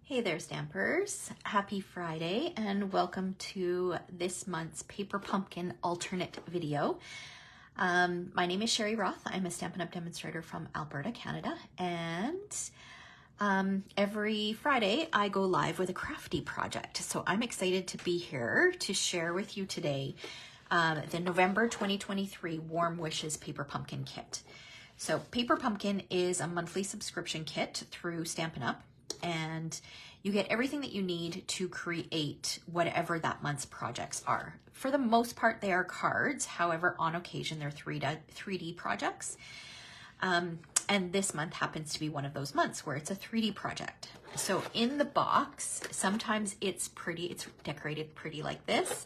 Hey there, Stampers. Happy Friday and welcome to this month's Paper Pumpkin alternate video. My name is Sherry Roth. I'm a Stampin' Up! Demonstrator from Alberta, Canada, and every Friday I go live with a crafty project. So I'm excited to be here to share with you today the November 2023 Warm Wishes Paper Pumpkin Kit. So Paper Pumpkin is a monthly subscription kit through Stampin' Up! And you get everything that you need to create whatever that month's projects are. For the most part, they are cards. However, on occasion, they're 3D projects. And this month happens to be one of those months where it's a 3D project. So in the box, sometimes it's pretty, it's decorated pretty like this.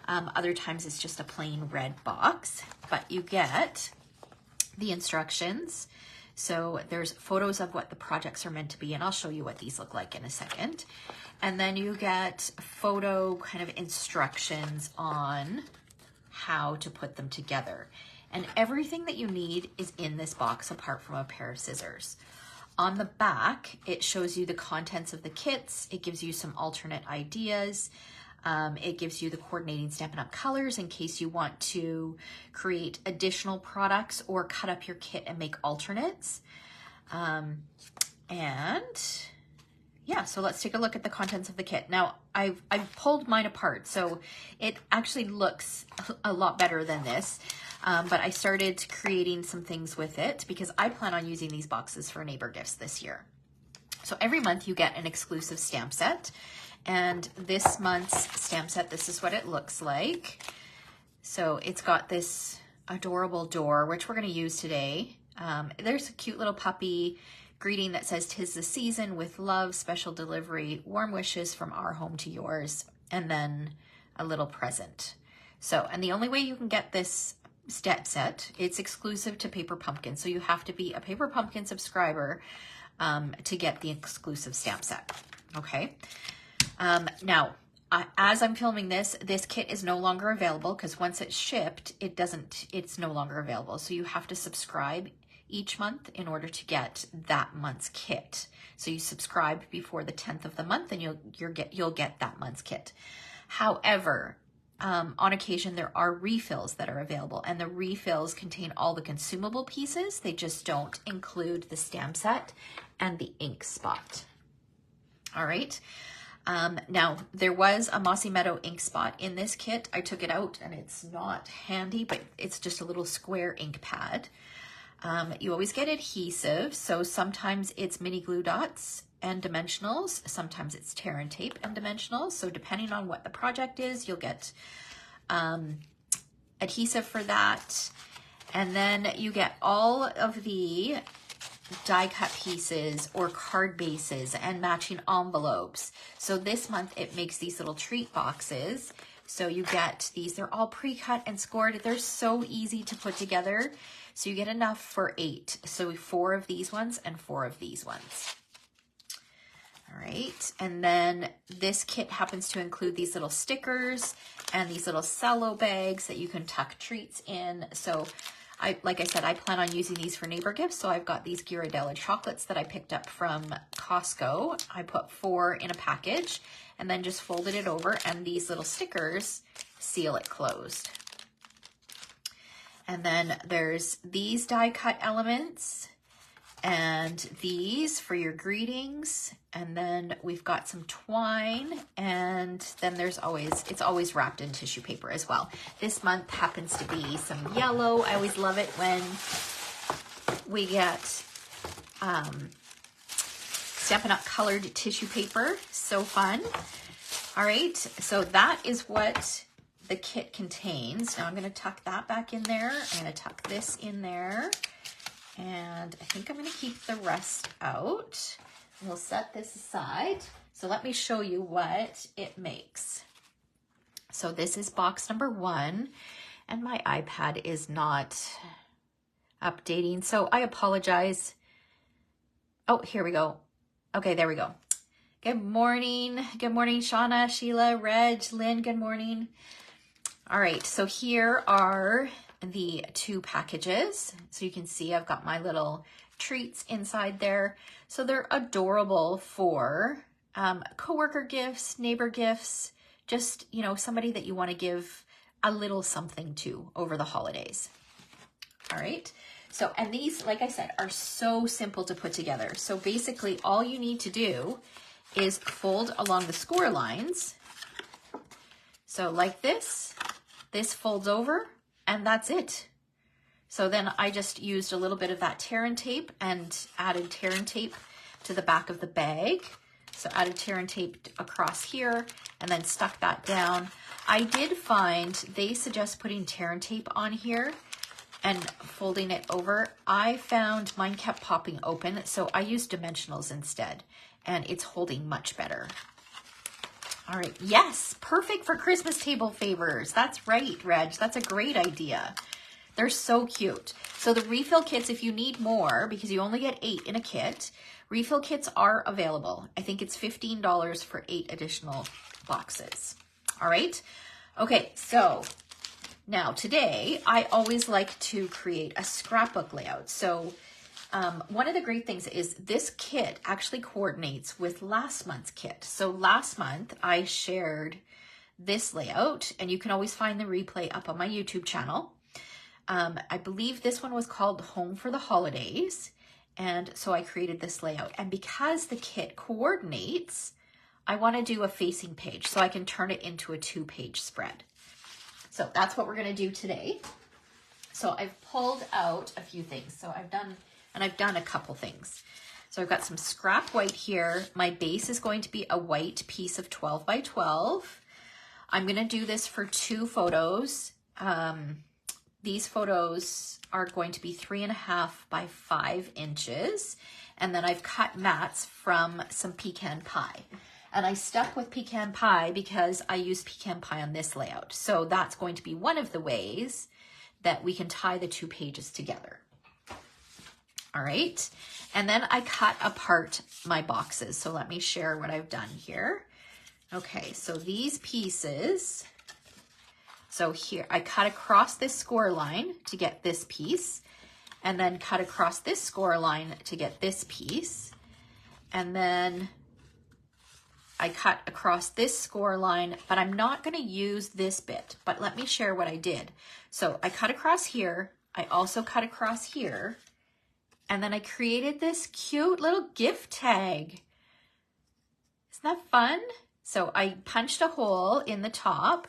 Other times it's just a plain red box, but you get the instructions. So there's photos of what the projects are meant to be, and I'll show you what these look like in a second. And then you get photo kind of instructions on how to put them together. And everything that you need is in this box apart from a pair of scissors. On the back, it shows you the contents of the kits. It gives you some alternate ideas. It gives you the coordinating Stampin' Up! Colors in case you want to create additional products or cut up your kit and make alternates. And yeah, so let's take a look at the contents of the kit. Now, I've pulled mine apart, so it actually looks a lot better than this. But I started creating some things with it because I plan on using these boxes for neighbor gifts this year. So every month you get an exclusive stamp set. And this month's stamp set, this is what it looks like. So it's got this adorable door, which we're going to use today. There's a cute little puppy greeting that says, "'Tis the season with love, special delivery, warm wishes from our home to yours," and then a little present. So, and the only way you can get this stamp set, it's exclusive to Paper Pumpkin. So you have to be a Paper Pumpkin subscriber to get the exclusive stamp set. Okay. Now, as I'm filming this kit is no longer available because once it's shipped, it's no longer available. So you have to subscribe each month in order to get that month's kit. So you subscribe before the 10th of the month and you'll get that month's kit. However, on occasion, there are refills that are available, and the refills contain all the consumable pieces. They just don't include the stamp set and the ink spot. All right. Now, there was a Mossy Meadow ink spot in this kit. I took it out and it's not handy, but it's just a little square ink pad. You always get adhesive, so sometimes it's mini glue dots and dimensionals. Sometimes it's tear and tape and dimensionals. So depending on what the project is, you'll get adhesive for that. And then you get all of the die cut pieces or card bases and matching envelopes. So this month it makes these little treat boxes. So you get these, they're all pre-cut and scored. They're so easy to put together. So you get enough for 8. So 4 of these ones and 4 of these ones. All right, and then this kit happens to include these little stickers and these little cello bags that you can tuck treats in. So like I said, I plan on using these for neighbor gifts. So I've got these Ghirardelli chocolates that I picked up from Costco. I put 4 in a package and then just folded it over, and these little stickers seal it closed. And then there's these die cut elements and these for your greetings. And then we've got some twine, and then it's always wrapped in tissue paper as well. This month happens to be some yellow. I always love it when we get Stampin' Up! Colored tissue paper. So fun. All right, so that is what the kit contains. Now I'm going to tuck that back in there. I'm going to tuck this in there. And I think I'm going to keep the rest out. We'll set this aside. So let me show you what it makes. So this is box number 1, and my iPad is not updating, so I apologize. Oh, here we go. Okay, there we go. Good morning. Good morning, Shauna, Sheila, Reg, Lynn, good morning. All right, so here are the 2 packages. So you can see I've got my little treats inside there. So they're adorable for coworker gifts, neighbor gifts, just, you know, somebody that you want to give a little something to over the holidays. All right. So, and these, like I said, are so simple to put together. So basically all you need to do is fold along the score lines. So like this folds over, and that's it. So then I just used a little bit of that tear and tape and added tear and tape to the back of the bag. So added tear and tape across here and then stuck that down. I did find they suggest putting tear and tape on here and folding it over. I found mine kept popping open, so I used dimensionals instead, and it's holding much better. All right, yes, perfect for Christmas table favors. That's right, Reg, that's a great idea. They're so cute. So the refill kits, if you need more, because you only get 8 in a kit, refill kits are available. I think it's $15 for 8 additional boxes. All right. Okay, so now today I always like to create a scrapbook layout. So one of the great things is this kit actually coordinates with last month's kit. So last month I shared this layout, and you can always find the replay up on my YouTube channel. I believe this one was called Home for the Holidays. And so I created this layout. And because the kit coordinates, I want to do a facing page so I can turn it into a 2-page spread. So that's what we're going to do today. So I've pulled out a few things. So I've done a couple things. So I've got some scrap white here. My base is going to be a white piece of 12 by 12. I'm going to do this for 2 photos. These photos are going to be 3.5 by 5 inches. And then I've cut mats from some pecan pie. And I stuck with pecan pie because I used pecan pie on this layout. So that's going to be one of the ways that we can tie the 2 pages together. All right. And then I cut apart my boxes. So let me share what I've done here. Okay, so these pieces, so here I cut across this score line to get this piece, and then cut across this score line to get this piece. And then I cut across this score line, but I'm not going to use this bit, but let me share what I did. So I cut across here. I also cut across here. And then I created this cute little gift tag. Isn't that fun? So I punched a hole in the top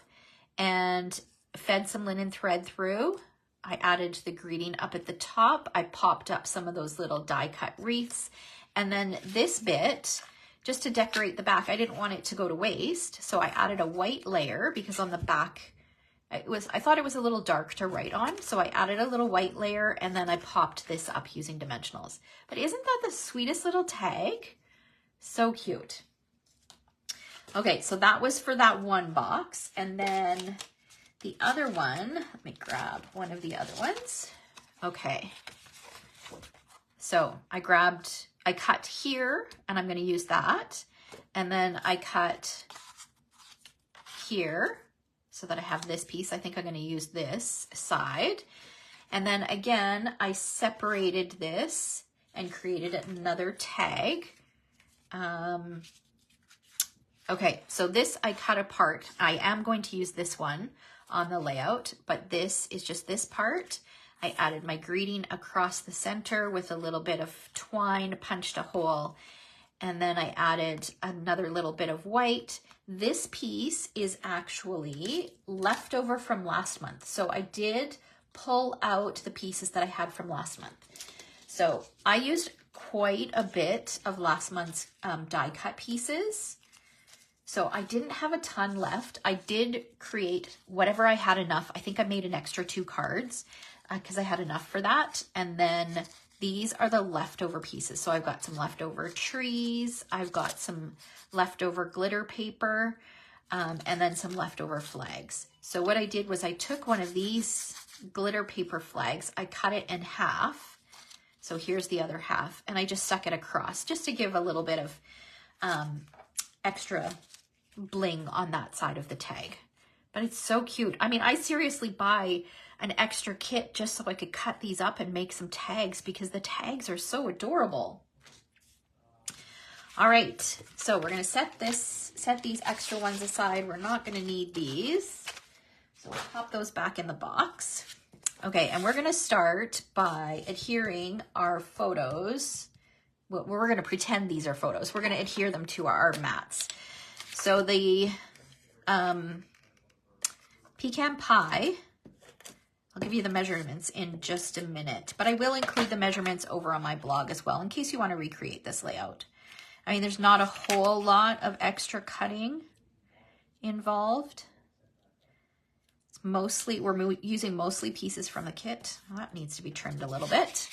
and fed some linen thread through. I added the greeting up at the top. I popped up some of those little die cut wreaths. And then this bit, just to decorate the back, I didn't want it to go to waste. So I added a white layer because on the back, I thought it was a little dark to write on. So I added a little white layer and then I popped this up using dimensionals. But isn't that the sweetest little tag? So cute. Okay, so that was for that one box. And then the other one, let me grab one of the other ones. Okay. So I cut here and I'm going to use that. And then I cut here so that I have this piece. I think I'm going to use this side. And then again, I separated this and created another tag. Okay, so this I cut apart. I am going to use this one on the layout, but this is just this part. I added my greeting across the center with a little bit of twine, punched a hole, and then I added another little bit of white. This piece is actually leftover from last month. So I did pull out the pieces that I had from last month. So I used quite a bit of last month's die cut pieces. So I didn't have a ton left. I did create whatever I had enough. I think I made an extra 2 cards because I had enough for that. And then these are the leftover pieces. So I've got some leftover trees. I've got some leftover glitter paper, and then some leftover flags. So what I did was I took one of these glitter paper flags. I cut it in half. So here's the other half. And I just stuck it across just to give a little bit of extra bling on that side of the tag. But it's so cute. I mean, I seriously buy an extra kit just so I could cut these up and make some tags because the tags are so adorable. All right, so we're gonna set these extra ones aside. We're not gonna need these. So we'll pop those back in the box. Okay, and we're gonna start by adhering our photos. Well, we're gonna pretend these are photos. We're gonna adhere them to our mats. So the pecan pie, I'll give you the measurements in just a minute, but I will include the measurements over on my blog as well in case you wanna recreate this layout. I mean, there's not a whole lot of extra cutting involved. It's mostly, we're using mostly pieces from the kit. Well, that needs to be trimmed a little bit.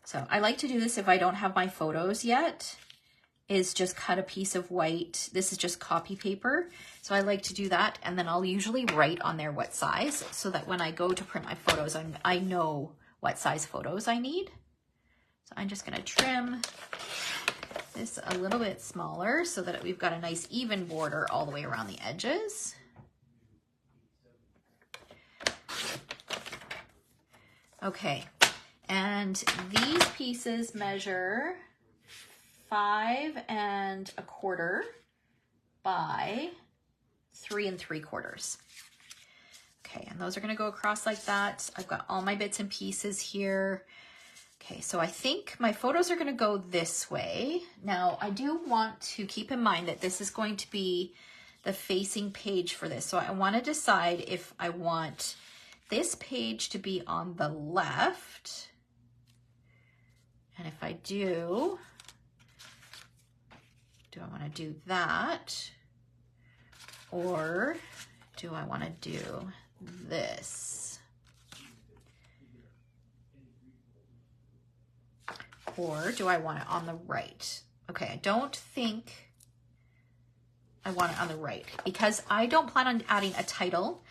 So I like to do this if I don't have my photos yet, is just cut a piece of white. This is just copy paper. So I like to do that, and then I'll usually write on there what size so that when I go to print my photos, I know what size photos I need. So I'm just gonna trim this a little bit smaller so that we've got a nice even border all the way around the edges. Okay, and these pieces measure 5 1/4 by 3 3/4. Okay, and those are gonna go across like that. I've got all my bits and pieces here. Okay, so I think my photos are gonna go this way. Now, I do want to keep in mind that this is going to be the facing page for this. So I wanna decide if I want this page to be on the left. And if I do I wanna do that? Or do I wanna do this? Or do I want it on the right? Okay, I don't think I want it on the right because I don't plan on adding a title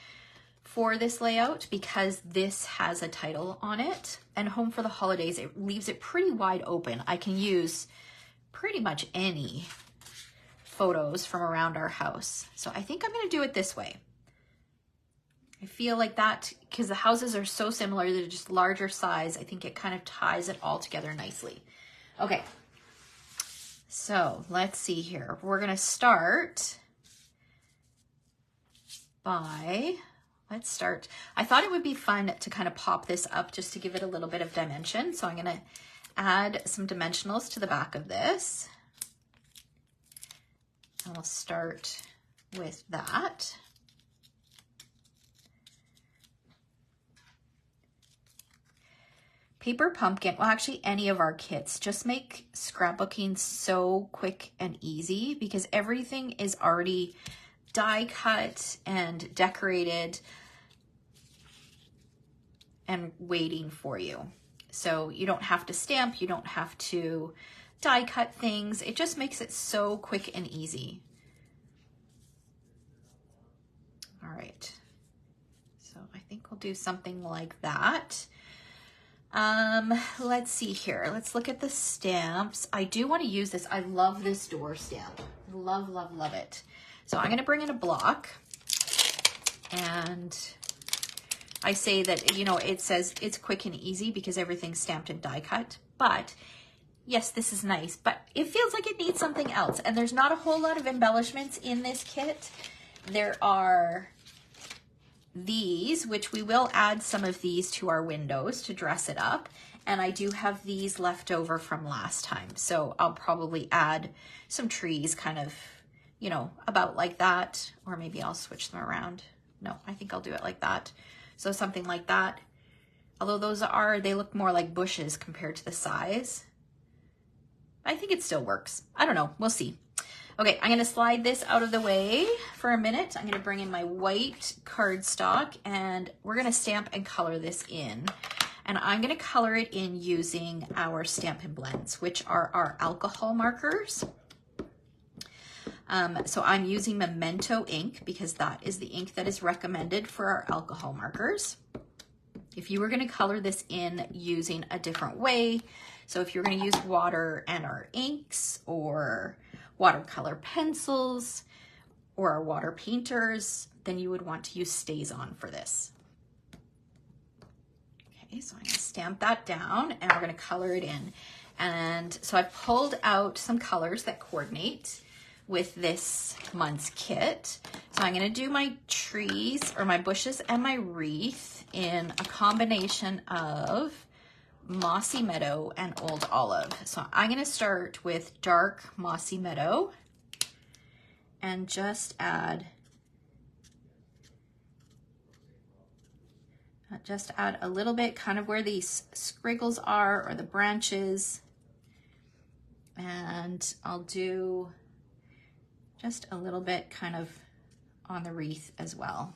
for this layout because this has a title on it, and Home for the Holidays, it leaves it pretty wide open. I can use pretty much any photos from around our house. So I think I'm gonna do it this way. I feel like that, because the houses are so similar, they're just larger size, I think it kind of ties it all together nicely. Okay, so let's see here. We're gonna start by, I thought it would be fun to kind of pop this up just to give it a little bit of dimension. So I'm gonna add some dimensionals to the back of this. And we'll start with that. Paper pumpkin, well actually any of our kits, just make scrapbooking so quick and easy because everything is already die cut and decorated and waiting for you. So you don't have to stamp, you don't have to die cut things. It just makes it so quick and easy. All right, so I think we'll do something like that. Let's see here. Let's look at the stamps. I do want to use this. I love this door stamp. Love, love, love it. So I'm going to bring in a block, and I say that, you know, it says it's quick and easy because everything's stamped and die cut, but yes, this is nice, but it feels like it needs something else. And there's not a whole lot of embellishments in this kit. There are these, which we will add some of these to our windows to dress it up. And I do have these left over from last time. So I'll probably add some trees kind of, you know, about like that, or maybe I'll switch them around. No, I think I'll do it like that. So something like that. Although they look more like bushes compared to the size. I think it still works. I don't know, we'll see. Okay, I'm gonna slide this out of the way for a minute. I'm gonna bring in my white cardstock and we're gonna stamp and color this in. And I'm gonna color it in using our Stampin' Blends, which are our alcohol markers. So I'm using Memento ink because that is the ink that is recommended for our alcohol markers. If you were gonna color this in using a different way, so if you're gonna use water and our inks or watercolor pencils or our water painters, then you would want to use StazOn for this. Okay. Okay, so I'm gonna stamp that down and we're gonna color it in. And so I've pulled out some colors that coordinate with this month's kit. So I'm gonna do my trees or my bushes and my wreath in a combination of Mossy Meadow and Old Olive. So I'm gonna start with dark Mossy Meadow and just add a little bit kind of where these squiggles are or the branches. And I'll do just a little bit kind of on the wreath as well.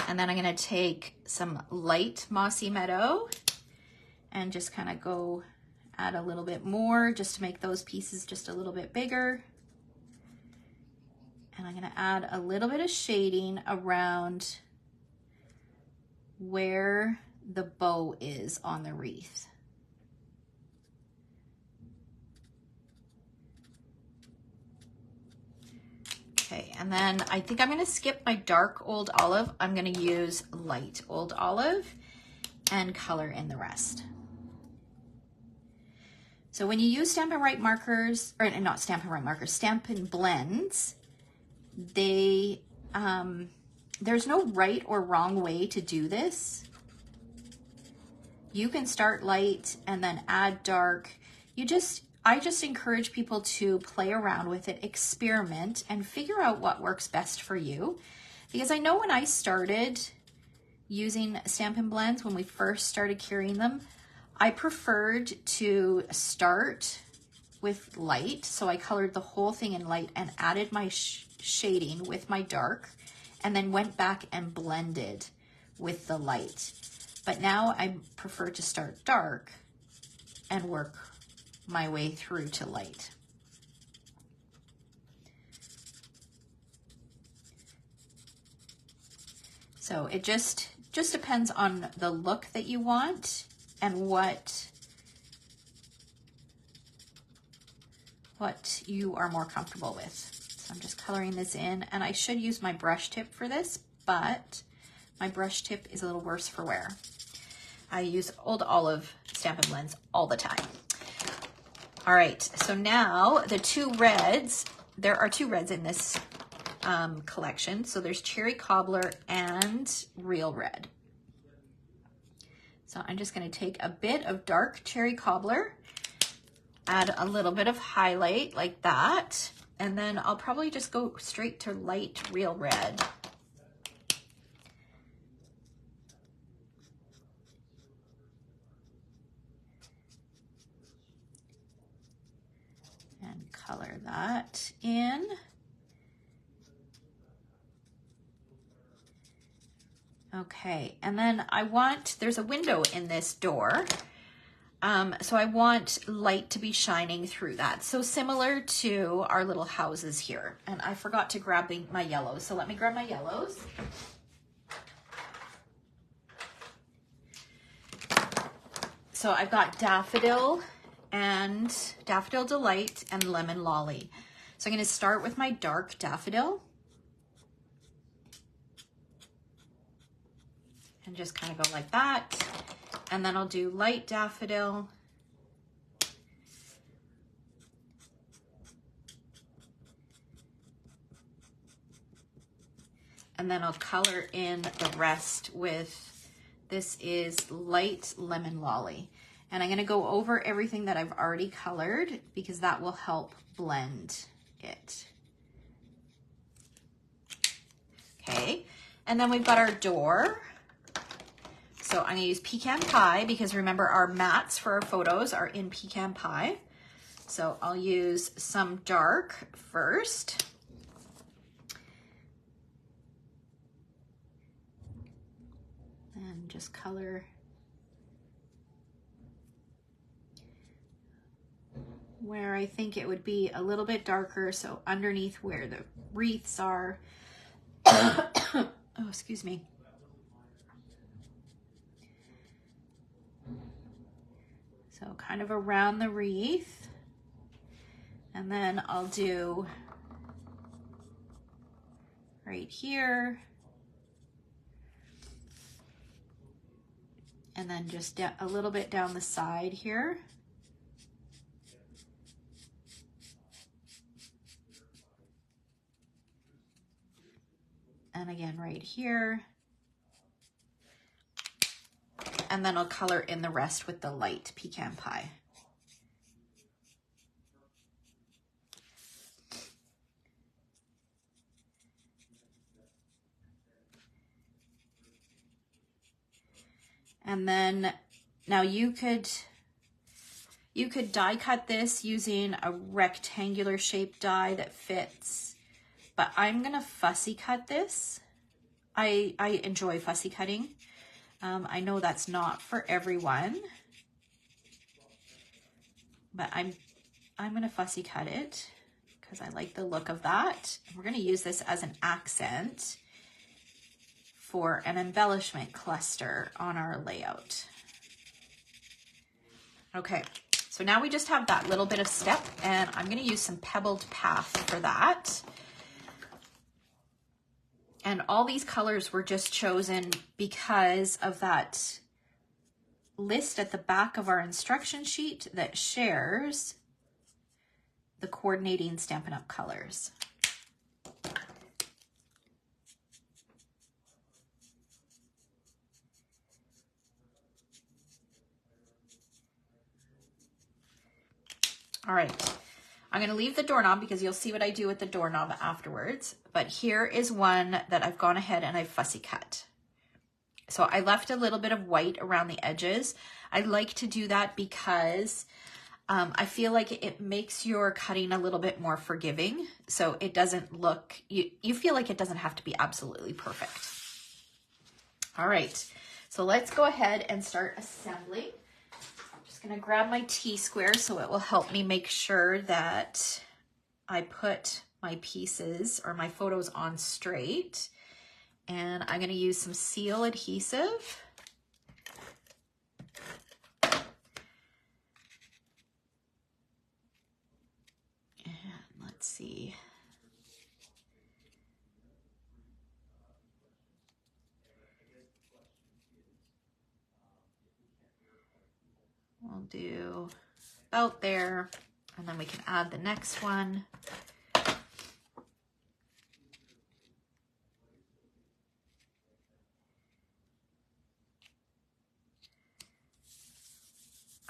And then I'm gonna take some light Mossy Meadow and just kind of go add a little bit more just to make those pieces just a little bit bigger. And I'm gonna add a little bit of shading around where the bow is on the wreath. Okay, and then I think I'm gonna skip my dark Old Olive. I'm gonna use light Old Olive and color in the rest. So when you use Stampin' Write markers, or not Stampin' Write markers, Stampin' Blends, they, there's no right or wrong way to do this. You can start light and then add dark. I just encourage people to play around with it, experiment, and figure out what works best for you. Because I know when I started using Stampin' Blends, when we first started carrying them, I preferred to start with light. So I colored the whole thing in light and added my shading with my dark, and then went back and blended with the light. But now I prefer to start dark and work my way through to light. So it just depends on the look that you want and what you are more comfortable with. So I'm just coloring this in, and I should use my brush tip for this, but my brush tip is a little worse for wear. I use Old Olive Stampin' Blends all the time. All right, so now the two reds, there are two reds in this collection. So there's Cherry Cobbler and Real Red. So I'm just gonna take a bit of dark Cherry Cobbler, add a little bit of highlight like that, and then I'll probably just go straight to light Real Red. And color that in. Okay, and then there's a window in this door. So I want light to be shining through that. So similar to our little houses here. And I forgot to grab my yellows. So let me grab my yellows. So I've got Daffodil and Daffodil Delight and Lemon Lolly. So I'm going to start with my dark Daffodil. And just kind of go like that. And then I'll do light Daffodil. And then I'll color in the rest with, this is light Lemon Lolly. And I'm gonna go over everything that I've already colored because that will help blend it. Okay, and then we've got our door. So I'm gonna use Pecan Pie because remember our mats for our photos are in Pecan Pie. So I'll use some dark first. And just color where I think it would be a little bit darker. So underneath where the wreaths are. Oh, excuse me. So kind of around the wreath, and then I'll do right here, and then just a little bit down the side here. And again, right here. And then I'll color in the rest with the light pecan pie. And then now you could die cut this using a rectangular shaped die that fits, but I'm gonna fussy cut this. I enjoy fussy cutting. I know that's not for everyone, but I'm gonna fussy cut it because I like the look of that. We're gonna use this as an accent for an embellishment cluster on our layout. Okay, so now we just have that little bit of step, and I'm gonna use some pebbled path for that. And all these colors were just chosen because of that list at the back of our instruction sheet that shares the coordinating Stampin' Up! Colors. All right, I'm gonna leave the doorknob because you'll see what I do with the doorknob afterwards, but here is one that I've gone ahead and I've fussy cut. So I left a little bit of white around the edges. I like to do that because I feel like it makes your cutting a little bit more forgiving. So it doesn't look, you feel like it doesn't have to be absolutely perfect. All right, so let's go ahead and start assembling. Gonna grab my T-square so it will help me make sure that I put my pieces or my photos on straight. And I'm gonna use some seal adhesive. And let's see. We'll do about there, and then we can add the next one.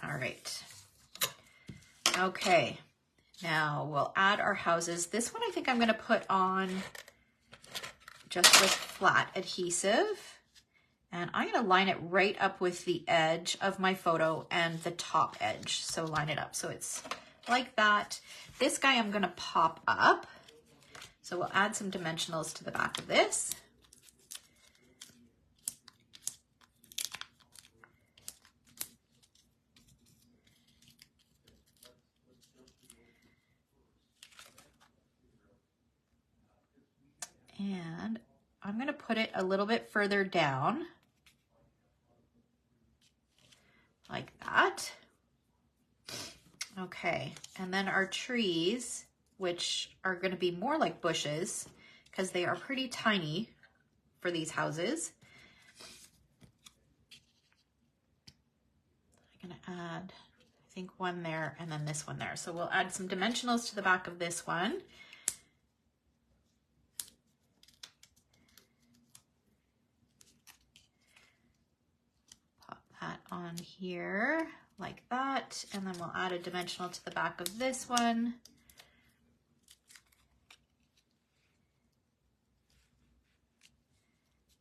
All right. Okay, now we'll add our houses. This one I think I'm gonna put on just with flat adhesive. And I'm gonna line it right up with the edge of my photo and the top edge. So line it up so it's like that. This guy I'm gonna pop up. So we'll add some dimensionals to the back of this. And I'm gonna put it a little bit further down. Like that. Okay, and then our trees, which are going to be more like bushes because they are pretty tiny for these houses. I'm going to add, I think, one there and then this one there. So we'll add some dimensionals to the back of this one. That on here like that, and then we'll add a dimensional to the back of this one.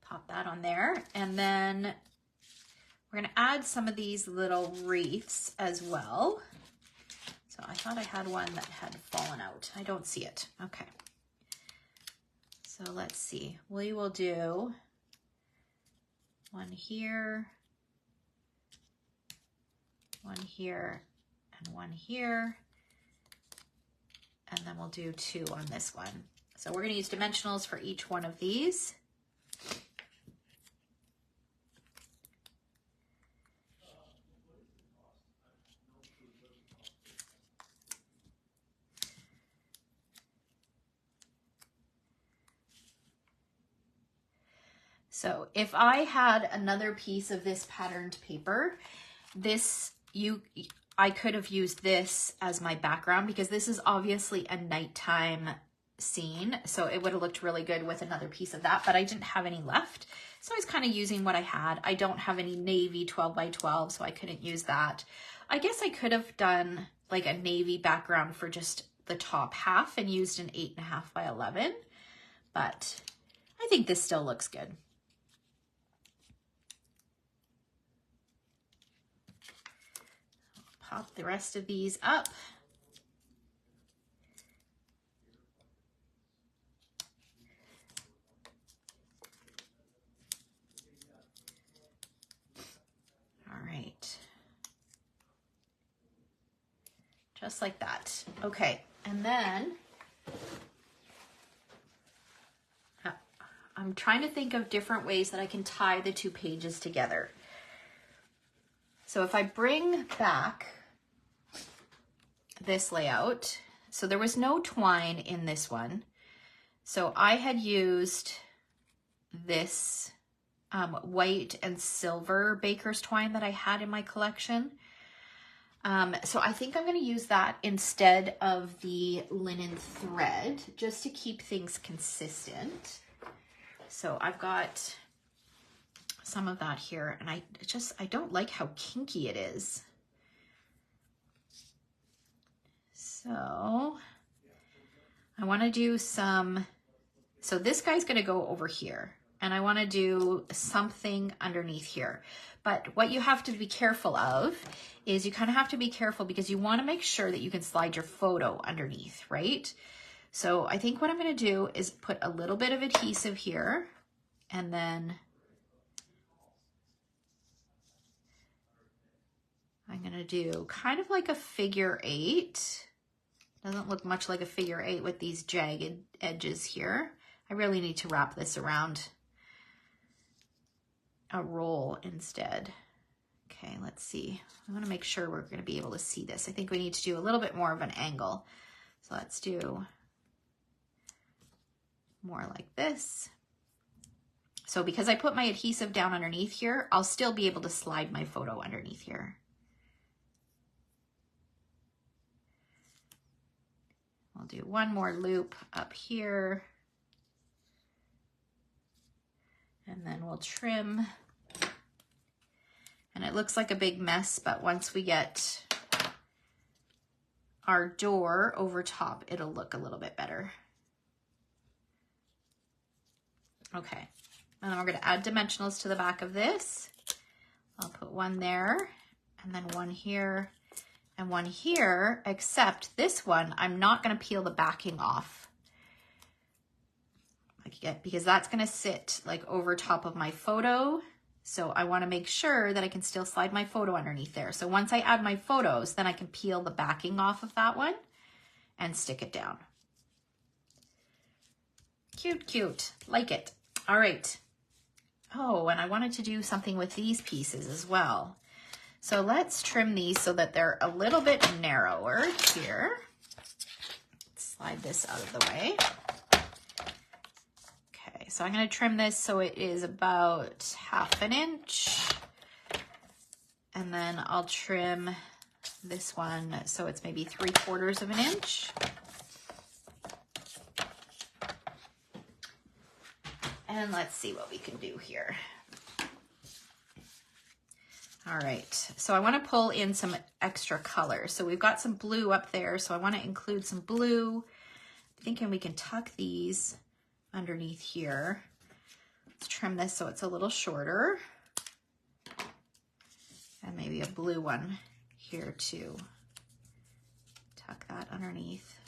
Pop that on there, and then we're going to add some of these little wreaths as well. So I thought I had one that had fallen out. I don't see it. Okay. So let's see. We will do one here, one here, and one here, and then we'll do two on this one. So we're going to use dimensionals for each one of these. So if I had another piece of this patterned paper, I could have used this as my background because this is obviously a nighttime scene. So it would have looked really good with another piece of that, but I didn't have any left. So I was kind of using what I had. I don't have any navy 12 by 12, so I couldn't use that. I guess I could have done like a navy background for just the top half and used an 8.5 by 11, but I think this still looks good. Pop the rest of these up. All right. Just like that. Okay, and then I'm trying to think of different ways that I can tie the two pages together. So if I bring back this layout, so there was no twine in this one. So I had used this white and silver baker's twine that I had in my collection. So I think I'm going to use that instead of the linen thread just to keep things consistent. So I've got some of that here, and I don't like how kinky it is. So I want to do some, so this guy's going to go over here, and I want to do something underneath here. But what you have to be careful of is you kind of have to be careful because you want to make sure that you can slide your photo underneath, right? So I think what I'm going to do is put a little bit of adhesive here, and then I'm going to do kind of like a figure 8. Doesn't look much like a figure 8 with these jagged edges here. I really need to wrap this around a roll instead. Okay, let's see. I want to make sure we're going to be able to see this. I think we need to do a little bit more of an angle. So let's do more like this. So because I put my adhesive down underneath here, I'll still be able to slide my photo underneath here. I'll do one more loop up here. And then we'll trim. And it looks like a big mess, but once we get our door over top, it'll look a little bit better. Okay, and then we're gonna add dimensionals to the back of this. I'll put one there, and then one here, and one here, except this one, I'm not gonna peel the backing off. Because that's gonna sit like over top of my photo. So I wanna make sure that I can still slide my photo underneath there. So once I add my photos, then I can peel the backing off of that one and stick it down. Cute, cute, like it. All right. Oh, and I wanted to do something with these pieces as well. So let's trim these so that they're a little bit narrower here. Slide this out of the way. So I'm going to trim this so it is about 1/2 inch. And then I'll trim this one so it's maybe 3/4 of an inch. And let's see what we can do here. All right, so I want to pull in some extra color. So we've got some blue up there, so I want to include some blue. I'm thinking we can tuck these underneath here. Let's trim this so it's a little shorter. And maybe a blue one here too. Tuck that underneath.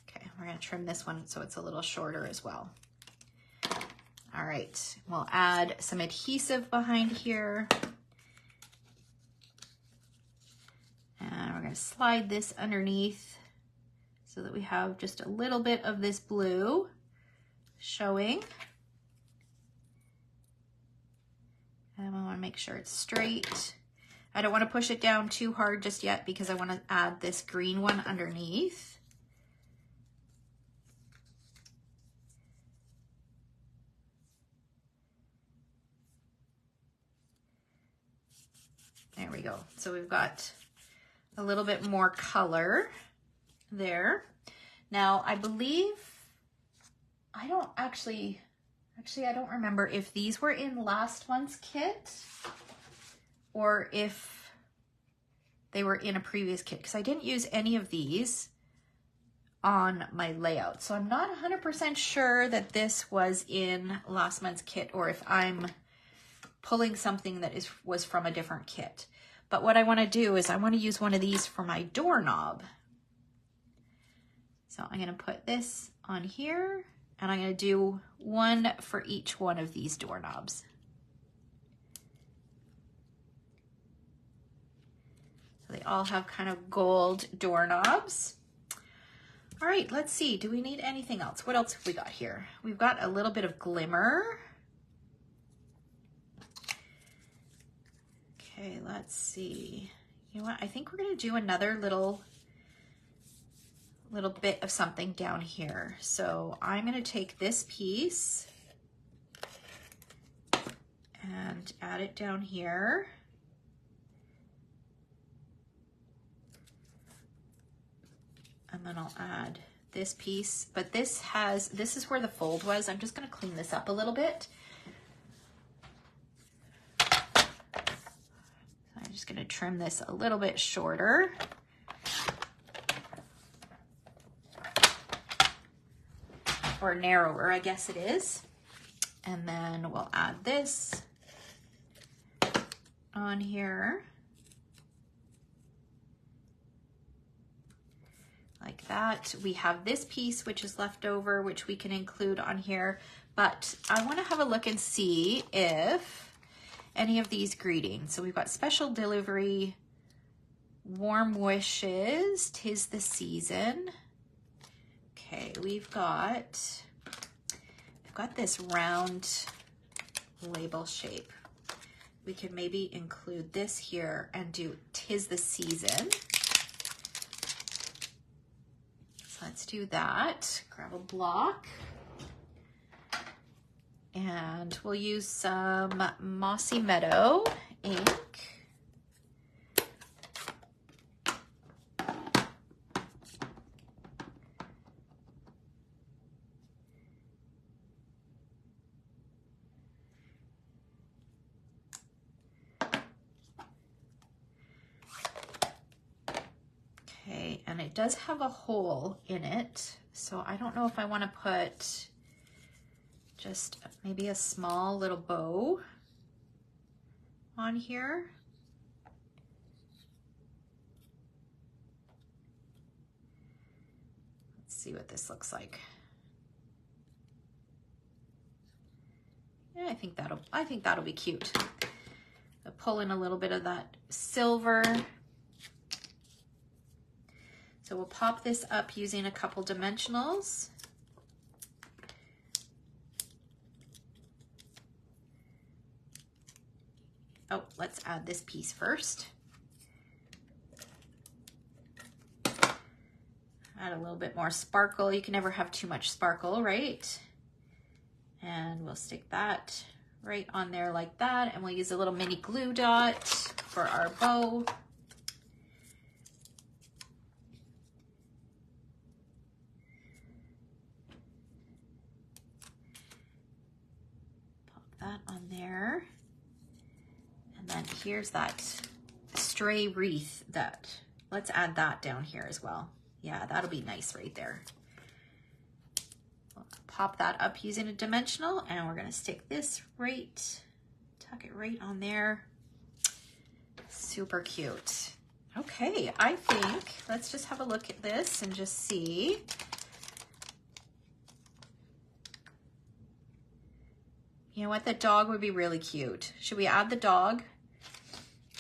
Okay, we're gonna trim this one so it's a little shorter as well. All right, we'll add some adhesive behind here. And we're gonna slide this underneath so that we have just a little bit of this blue showing. And I want to make sure it's straight. I don't want to push it down too hard just yet because I want to add this green one underneath. we go. So we've got a little bit more color there. Now I believe, I don't remember if these were in last month's kit or if they were in a previous kit, because I didn't use any of these on my layout. So I'm not 100% sure that this was in last month's kit or if I'm pulling something that was from a different kit. But what I want to do is I want to use one of these for my doorknob. So I'm going to put this on here and I'm going to do one for each one of these doorknobs. So they all have kind of gold doorknobs. All right, let's see. Do we need anything else? What else have we got here? We've got a little bit of glimmer. Okay, let's see. You know what? I think we're going to do another little bit of something down here. So I'm going to take this piece and add it down here. And then I'll add this piece, but this is where the fold was. I'm just going to clean this up a little bit. I'm just going to trim this a little bit shorter. Or narrower, I guess it is. And then we'll add this on here. Like that. We have this piece which is left over, which we can include on here, but I want to have a look and see if any of these greetings. So we've got special delivery, warm wishes, 'tis the season. Okay, we've got this round label shape. We could maybe include this here and do 'tis the season. Let's do that. Grab a block. And we'll use some Mossy Meadow ink. Okay, and it does have a hole in it, so I don't know if I want to put just maybe a small little bow on here. Let's see what this looks like. Yeah, I think that'll be cute. I'll pull in a little bit of that silver. So we'll pop this up using a couple dimensionals. Oh, let's add this piece first. Add a little bit more sparkle. You can never have too much sparkle, right? And we'll stick that right on there like that. And we'll use a little mini glue dot for our bow. Pop that on there. And then here's that stray wreath let's add that down here as well. Yeah, that'll be nice right there. We'll pop that up using a dimensional, and we're gonna stick this right, tuck it right on there. Super cute. Okay, I think, let's just have a look at this and just see. You know what, the dog would be really cute. Should we add the dog?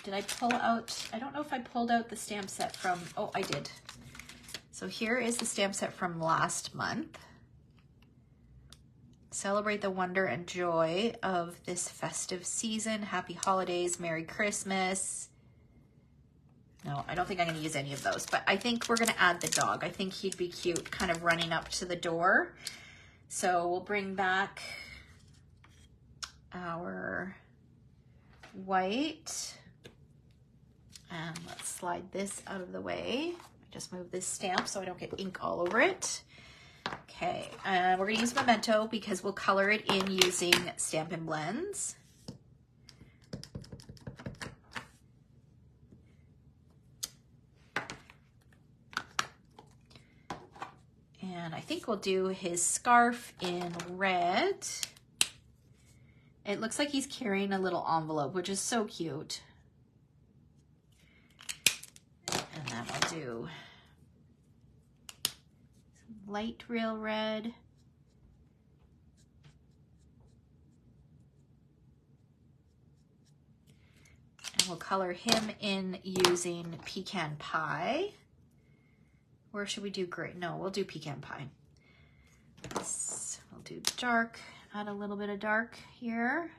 Did I pull out, I don't know if I pulled out the stamp set from, oh, I did. So here is the stamp set from last month. Celebrate the wonder and joy of this festive season. Happy holidays, Merry Christmas. No, I don't think I'm gonna use any of those, but I think we're gonna add the dog. I think he'd be cute, kind of running up to the door. So we'll bring back our white. And let's slide this out of the way. Just move this stamp so I don't get ink all over it. Okay, we're going to use Memento because we'll color it in using Stampin' Blends. And I think we'll do his scarf in red. It looks like he's carrying a little envelope, which is so cute. And then we'll do some light real red. And we'll color him in using Pecan Pie. Or should we do gray? No, we'll do Pecan Pie. We'll do dark, add a little bit of dark here.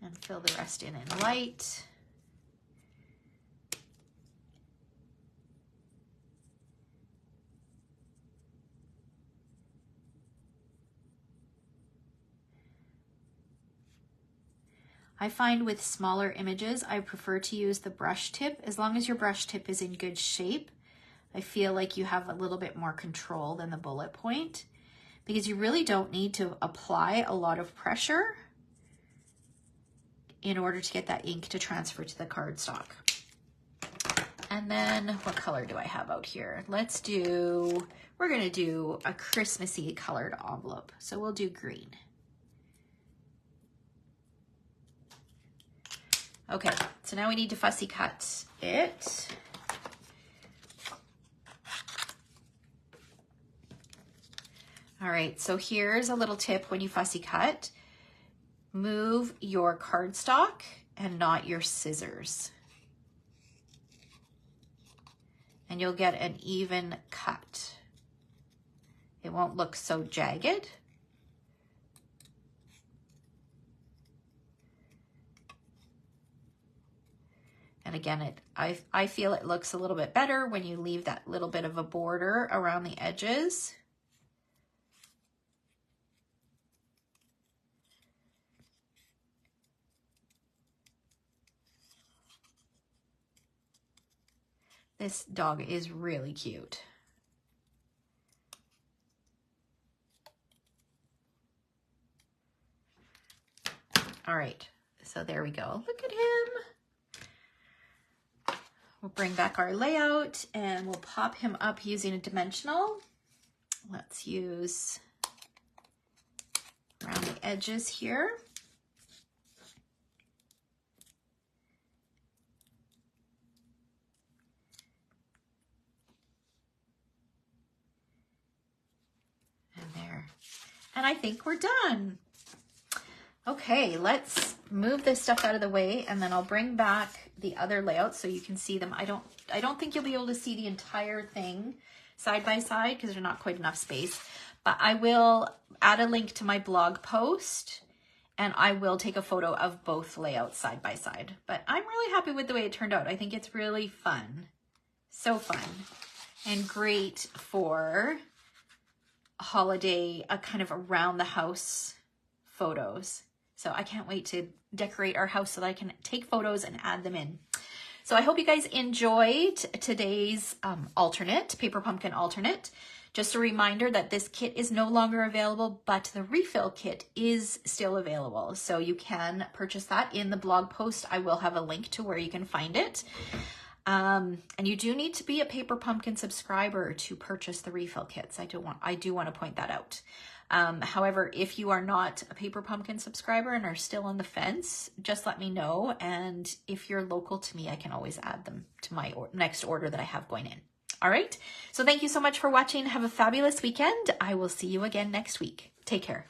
And fill the rest in light. I find with smaller images, I prefer to use the brush tip. As long as your brush tip is in good shape, I feel like you have a little bit more control than the bullet point, because you really don't need to apply a lot of pressure in order to get that ink to transfer to the cardstock. And then what color do I have out here? We're gonna do a Christmassy colored envelope. So we'll do green. Okay, so now we need to fussy cut it. All right, so here's a little tip when you fussy cut. Move your cardstock and not your scissors. And you'll get an even cut. It won't look so jagged. And again, I feel it looks a little bit better when you leave that little bit of a border around the edges. This dog is really cute. All right, so there we go. Look at him. We'll bring back our layout and we'll pop him up using a dimensional. Let's use around the edges here. And there. And I think we're done. Okay, let's move this stuff out of the way and then I'll bring back the other layouts so you can see them. I don't think you'll be able to see the entire thing side by side because there's not quite enough space, but I will add a link to my blog post and I will take a photo of both layouts side by side. But I'm really happy with the way it turned out. I think it's really fun. So fun and great for holiday, kind of around the house photos. So I can't wait to decorate our house so that I can take photos and add them in. So I hope you guys enjoyed today's Paper Pumpkin alternate. Just a reminder that this kit is no longer available, but the refill kit is still available. So you can purchase that in the blog post. I will have a link to where you can find it. And you do need to be a Paper Pumpkin subscriber to purchase the refill kits. I do want to point that out. However, if you are not a Paper Pumpkin subscriber and are still on the fence, just let me know. And if you're local to me, I can always add them to my next order that I have going in. All right. So thank you so much for watching. Have a fabulous weekend. I will see you again next week. Take care.